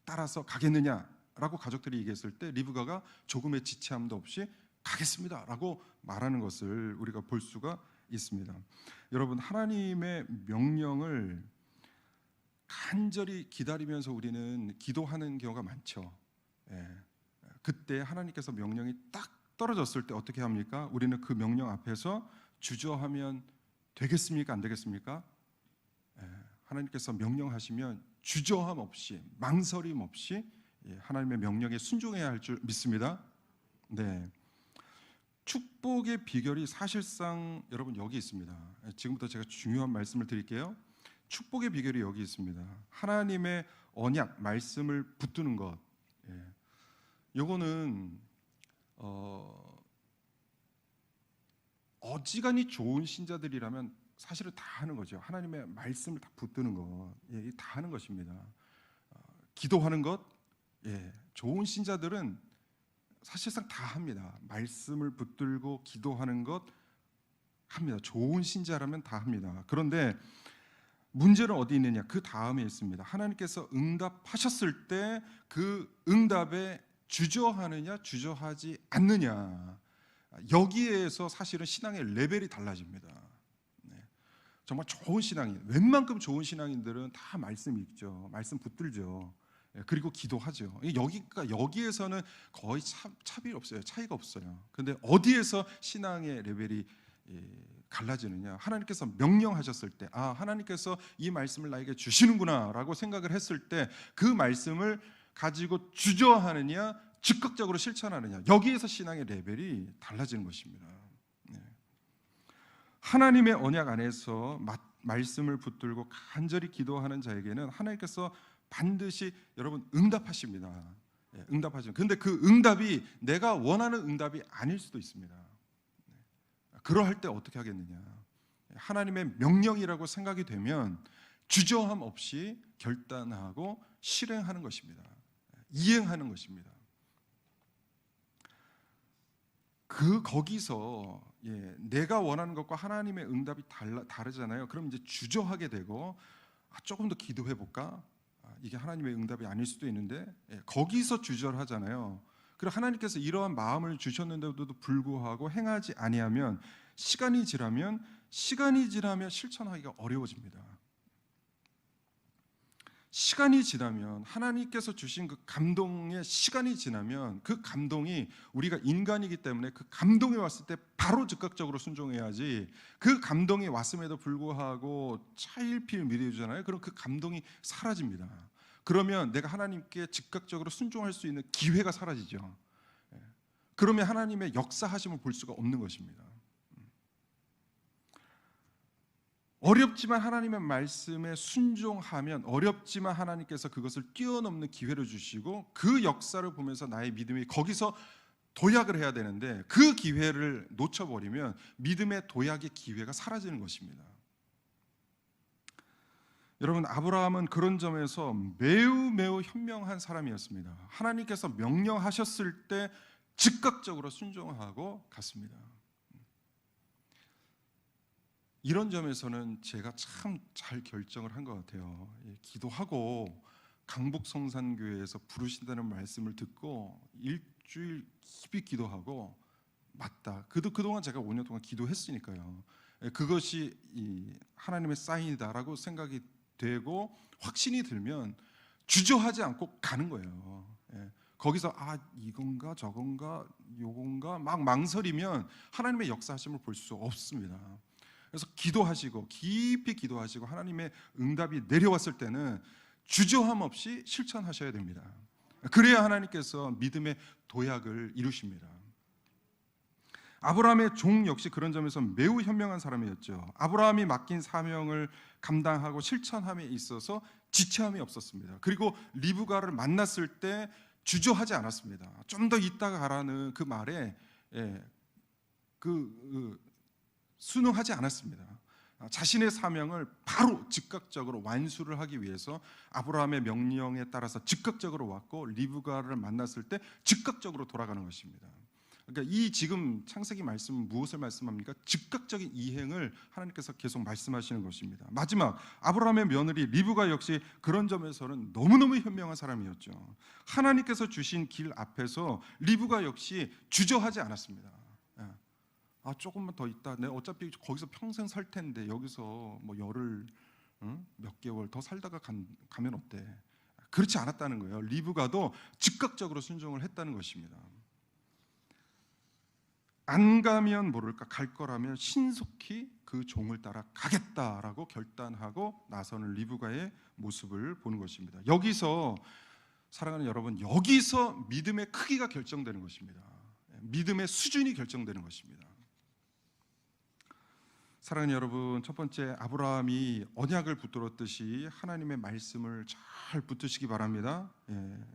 따라서 가겠느냐라고 가족들이 얘기했을 때 리브가가 조금의 지체함도 없이 가겠습니다라고 말하는 것을 우리가 볼 수가 있습니다. 여러분, 하나님의 명령을 간절히 기다리면서 우리는 기도하는 경우가 많죠. 그때 하나님께서 명령이 딱 떨어졌을 때 어떻게 합니까? 우리는 그 명령 앞에서 주저하면 되겠습니까? 안 되겠습니까? 하나님께서 명령하시면 주저함 없이 망설임 없이 하나님의 명령에 순종해야 할 줄 믿습니다. 네. 축복의 비결이 사실상 여러분 여기 있습니다. 지금부터 제가 중요한 말씀을 드릴게요. 축복의 비결이 여기 있습니다. 하나님의 언약 말씀을 붙드는 것. 요거는 어지간히 좋은 신자들이라면 사실은 다 하는 거죠. 하나님의 말씀을 다 붙드는 것, 다 하는 것입니다. 기도하는 것, 좋은 신자들은 사실상 다 합니다. 말씀을 붙들고 기도하는 것 합니다. 좋은 신자라면 다 합니다. 그런데 문제는 어디 있느냐? 그 다음에 있습니다. 하나님께서 응답하셨을 때 그 응답에 주저하느냐 주저하지 않느냐, 여기에서 사실은 신앙의 레벨이 달라집니다. 정말 좋은 신앙인, 웬만큼 좋은 신앙인들은 다 말씀 읽죠. 말씀 붙들죠. 그리고 기도하죠. 여기에서는 거의 차이가 없어요. 근데 어디에서 신앙의 레벨이 갈라지느냐? 하나님께서 명령하셨을 때, 하나님께서 이 말씀을 나에게 주시는구나라고 생각을 했을 때 그 말씀을 가지고 주저하느냐 즉각적으로 실천하느냐, 여기에서 신앙의 레벨이 달라지는 것입니다. 하나님의 언약 안에서 말씀을 붙들고 간절히 기도하는 자에게는 하나님께서 반드시 여러분 응답하십니다. 응답하십니다. 근데 그 응답이 내가 원하는 응답이 아닐 수도 있습니다. 그러할 때 어떻게 하겠느냐? 하나님의 명령이라고 생각이 되면 주저함 없이 결단하고 실행하는 것입니다. 이행하는 것입니다. 거기서 내가 원하는 것과 하나님의 응답이 다르잖아요. 그럼 이제 주저하게 되고 조금 더 기도해 볼까? 이게 하나님의 응답이 아닐 수도 있는데, 거기서 주저하잖아요. 그리고 하나님께서 이러한 마음을 주셨는데도 불구하고 행하지 아니하면 시간이 지나면 실천하기가 어려워집니다. 시간이 지나면, 하나님께서 주신 그 감동의 시간이 지나면 그 감동이, 우리가 인간이기 때문에 그 감동이 왔을 때 바로 즉각적으로 순종해야지, 그 감동이 왔음에도 불구하고 차일피일 미루잖아요. 그럼 그 감동이 사라집니다. 그러면 내가 하나님께 즉각적으로 순종할 수 있는 기회가 사라지죠. 그러면 하나님의 역사하심을 볼 수가 없는 것입니다. 어렵지만 하나님의 말씀에 순종하면, 어렵지만 하나님께서 그것을 뛰어넘는 기회를 주시고 그 역사를 보면서 나의 믿음이 거기서 도약을 해야 되는데, 그 기회를 놓쳐버리면 믿음의 도약의 기회가 사라지는 것입니다. 여러분, 아브라함은 그런 점에서 매우 현명한 사람이었습니다. 하나님께서 명령하셨을 때 즉각적으로 순종하고 갔습니다. 이런 점에서는 제가 참 잘 결정을 한 것 같아요. 기도하고 강북성산교회에서 부르신다는 말씀을 듣고 일주일 깊이 기도하고, 맞다, 그동안 제가 5년 동안 기도했으니까요, 그것이 하나님의 사인이다라고 생각이 되고 확신이 들면 주저하지 않고 가는 거예요. 거기서 이건가 저건가 요건가 막 망설이면 하나님의 역사하심을 볼 수 없습니다. 그래서 기도하시고, 깊이 기도하시고, 하나님의 응답이 내려왔을 때는 주저함 없이 실천하셔야 됩니다. 그래야 하나님께서 믿음의 도약을 이루십니다. 아브라함의 종 역시 그런 점에서 매우 현명한 사람이었죠. 아브라함이 맡긴 사명을 감당하고 실천함에 있어서 지체함이 없었습니다. 그리고 리브가를 만났을 때 주저하지 않았습니다. 좀 더 있다가 가라는 그 말에 순응하지 않았습니다. 자신의 사명을 바로 즉각적으로 완수를 하기 위해서 아브라함의 명령에 따라서 즉각적으로 왔고 리브가를 만났을 때 즉각적으로 돌아가는 것입니다. 그러니까 이 지금 창세기 말씀은 무엇을 말씀합니까? 즉각적인 이행을 하나님께서 계속 말씀하시는 것입니다. 마지막 아브라함의 며느리 리브가 역시 그런 점에서는 너무너무 현명한 사람이었죠. 하나님께서 주신 길 앞에서 리브가 역시 주저하지 않았습니다. 조금만 더 있다. 내가 어차피 거기서 평생 살 텐데 여기서 뭐 열흘 몇 개월 더 살다가 가면 어때? 그렇지 않았다는 거예요. 리브가도 즉각적으로 순종을 했다는 것입니다. 안 가면 모를까, 갈 거라면 신속히 그 종을 따라 가겠다라고 결단하고 나서는 리브가의 모습을 보는 것입니다. 여기서 사랑하는 여러분, 여기서 믿음의 크기가 결정되는 것입니다. 믿음의 수준이 결정되는 것입니다. 사랑하는 여러분, 첫 번째 아브라함이 언약을 붙들었듯이 하나님의 말씀을 잘 붙드시기 바랍니다.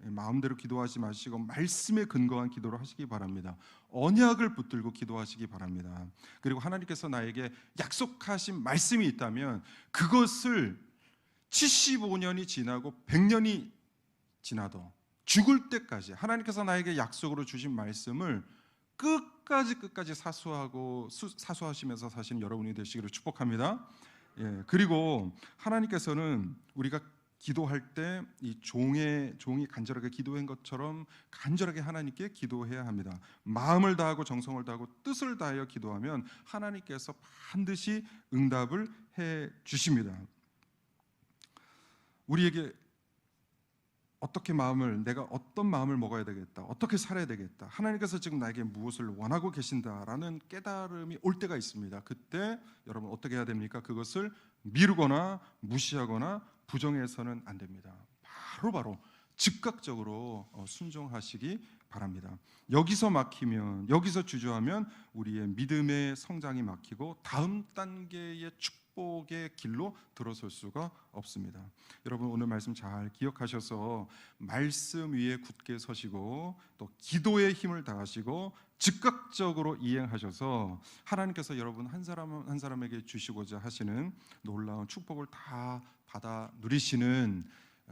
마음대로 기도하지 마시고 말씀에 근거한 기도를 하시기 바랍니다. 언약을 붙들고 기도하시기 바랍니다. 그리고 하나님께서 나에게 약속하신 말씀이 있다면 그것을 75년이 지나고 100년이 지나도 죽을 때까지 하나님께서 나에게 약속으로 주신 말씀을 끝까지 사수하시면서 사시는 여러분이 되시기를 축복합니다. 그리고 하나님께서는 우리가 기도할 때 이 종이 간절하게 기도한 것처럼 간절하게 하나님께 기도해야 합니다. 마음을 다하고 정성을 다하고 뜻을 다하여 기도하면 하나님께서 반드시 응답을 해 주십니다. 우리에게 내가 어떤 마음을 먹어야 되겠다, 어떻게 살아야 되겠다, 하나님께서 지금 나에게 무엇을 원하고 계신다라는 깨달음이 올 때가 있습니다. 그때 여러분 어떻게 해야 됩니까? 그것을 미루거나 무시하거나 부정해서는 안 됩니다. 바로 즉각적으로 순종하시기 바랍니다. 여기서 막히면, 여기서 주저하면 우리의 믿음의 성장이 막히고 다음 단계의 축복의 길로 들어설 수가 없습니다. 여러분 오늘 말씀 잘 기억하셔서 말씀 위에 굳게 서시고 또 기도의 힘을 다하시고 즉각적으로 이행하셔서 하나님께서 여러분 한 사람 한 사람에게 주시고자 하시는 놀라운 축복을 다 받아 누리시는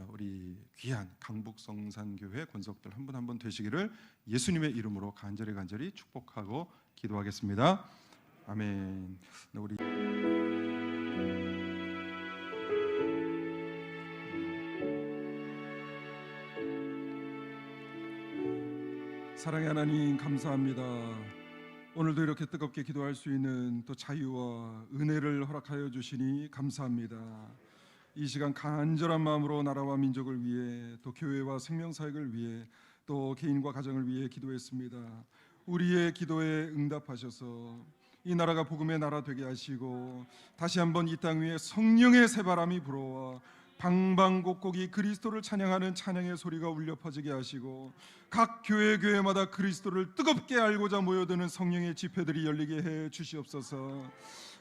우리 귀한 강북성산교회 권속들 한 분 한 분 되시기를 예수님의 이름으로 간절히 축복하고 기도하겠습니다. 아멘. 우리 사랑의 하나님 감사합니다. 오늘도 이렇게 뜨겁게 기도할 수 있는 또 자유와 은혜를 허락하여 주시니 감사합니다. 이 시간 간절한 마음으로 나라와 민족을 위해 또 교회와 생명사역을 위해 또 개인과 가정을 위해 기도했습니다. 우리의 기도에 응답하셔서 이 나라가 복음의 나라 되게 하시고 다시 한번 이 땅 위에 성령의 새바람이 불어와 방방곡곡이 그리스도를 찬양하는 찬양의 소리가 울려 퍼지게 하시고 각 교회마다 그리스도를 뜨겁게 알고자 모여드는 성령의 집회들이 열리게 해 주시옵소서.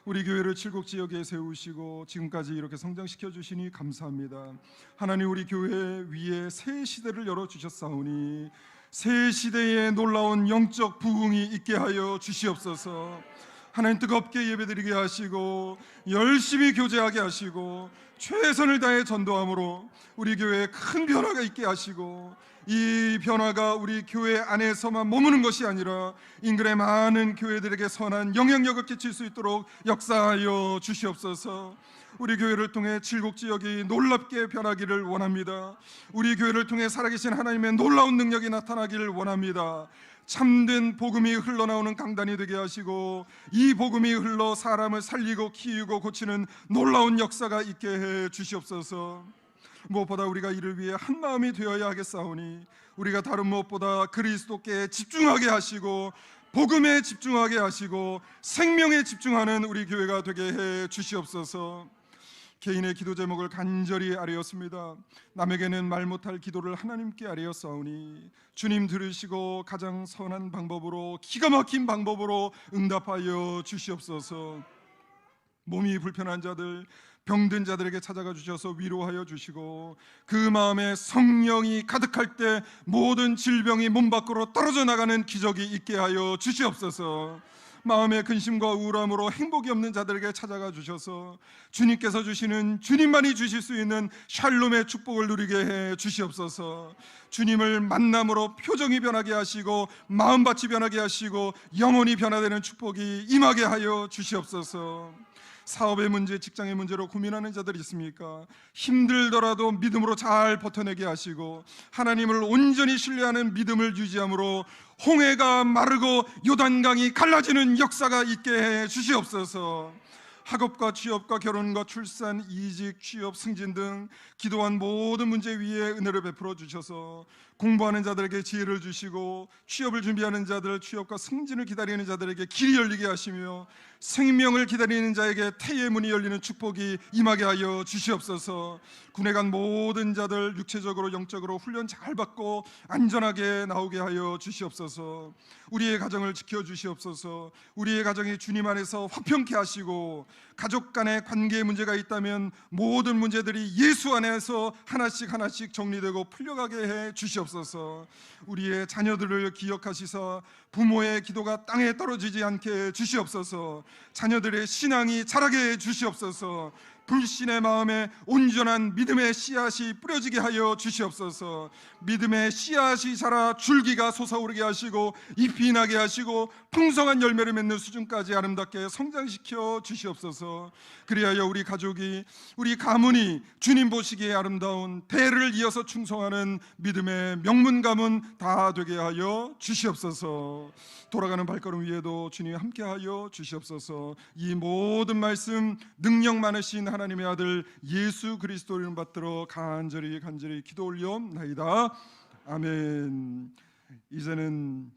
우리 교회를 칠곡지역에 세우시고 지금까지 이렇게 성장시켜 주시니 감사합니다. 하나님 우리 교회 위에 새 시대를 열어주셨사오니 새 시대에 놀라운 영적 부흥이 있게 하여 주시옵소서. 하나님 뜨겁게 예배드리게 하시고 열심히 교제하게 하시고 최선을 다해 전도함으로 우리 교회에 큰 변화가 있게 하시고 이 변화가 우리 교회 안에서만 머무는 것이 아니라 인근의 많은 교회들에게 선한 영향력을 끼칠 수 있도록 역사하여 주시옵소서. 우리 교회를 통해 칠곡지역이 놀랍게 변하기를 원합니다. 우리 교회를 통해 살아계신 하나님의 놀라운 능력이 나타나기를 원합니다. 참된 복음이 흘러나오는 강단이 되게 하시고 이 복음이 흘러 사람을 살리고 키우고 고치는 놀라운 역사가 있게 해 주시옵소서. 무엇보다 우리가 이를 위해 한 마음이 되어야 하겠사오니 우리가 다른 무엇보다 그리스도께 집중하게 하시고 복음에 집중하게 하시고 생명에 집중하는 우리 교회가 되게 해 주시옵소서. 개인의 기도 제목을 간절히 아뢰었습니다. 남에게는 말 못할 기도를 하나님께 아뢰었사오니 주님 들으시고 가장 선한 방법으로 기가 막힌 방법으로 응답하여 주시옵소서. 몸이 불편한 자들, 병든 자들에게 찾아가 주셔서 위로하여 주시고 그 마음에 성령이 가득할 때 모든 질병이 몸 밖으로 떨어져 나가는 기적이 있게 하여 주시옵소서. 마음의 근심과 우울함으로 행복이 없는 자들에게 찾아가 주셔서 주님께서 주시는, 주님만이 주실 수 있는 샬롬의 축복을 누리게 해 주시옵소서. 주님을 만남으로 표정이 변하게 하시고 마음밭이 변하게 하시고 영혼이 변화되는 축복이 임하게 하여 주시옵소서. 사업의 문제, 직장의 문제로 고민하는 자들이 있습니까? 힘들더라도 믿음으로 잘 버텨내게 하시고 하나님을 온전히 신뢰하는 믿음을 유지함으로 홍해가 마르고 요단강이 갈라지는 역사가 있게 해 주시옵소서. 학업과 취업과 결혼과 출산, 이직, 취업, 승진 등 기도한 모든 문제 위에 은혜를 베풀어 주셔서 공부하는 자들에게 지혜를 주시고 취업을 준비하는 자들, 취업과 승진을 기다리는 자들에게 길이 열리게 하시며 생명을 기다리는 자에게 태의 문이 열리는 축복이 임하게 하여 주시옵소서. 군에 간 모든 자들 육체적으로 영적으로 훈련 잘 받고 안전하게 나오게 하여 주시옵소서. 우리의 가정을 지켜주시옵소서. 우리의 가정이 주님 안에서 화평케 하시고 가족 간의 관계에 문제가 있다면 모든 문제들이 예수 안에서 하나씩 하나씩 정리되고 풀려가게 해 주시옵소서. 우리의 자녀들을 기억하시사 부모의 기도가 땅에 떨어지지 않게 해 주시옵소서. 자녀들의 신앙이 자라게 해 주시옵소서. 불신의 마음에 온전한 믿음의 씨앗이 뿌려지게 하여 주시옵소서. 믿음의 씨앗이 자라 줄기가 솟아오르게 하시고 잎이 나게 하시고 풍성한 열매를 맺는 수준까지 아름답게 성장시켜 주시옵소서. 그리하여 우리 가족이, 우리 가문이 주님 보시기에 아름다운 대를 이어서 충성하는 믿음의 명문 가문 다 되게 하여 주시옵소서. 돌아가는 발걸음 위에도 주님 함께하여 주시옵소서. 이 모든 말씀 능력 많으신 하나님의 아들 예수 그리스도 이름 받들어 간절히 기도 올려옵나이다. 아멘. 이제는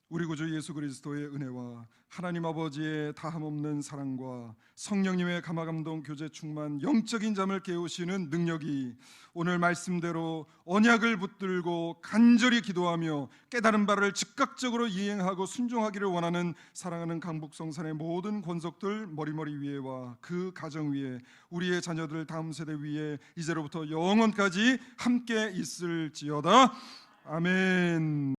우리 구주 예수 그리스도의 은혜와 하나님 아버지의 다함없는 사랑과 성령님의 감화감동 교제 충만 영적인 잠을 깨우시는 능력이 오늘 말씀대로 언약을 붙들고 간절히 기도하며 깨달은 바를 즉각적으로 이행하고 순종하기를 원하는 사랑하는 강북성산의 모든 권속들 머리머리 위에와 그 가정 위에 우리의 자녀들 다음 세대 위에 이제로부터 영원까지 함께 있을지어다. 아멘.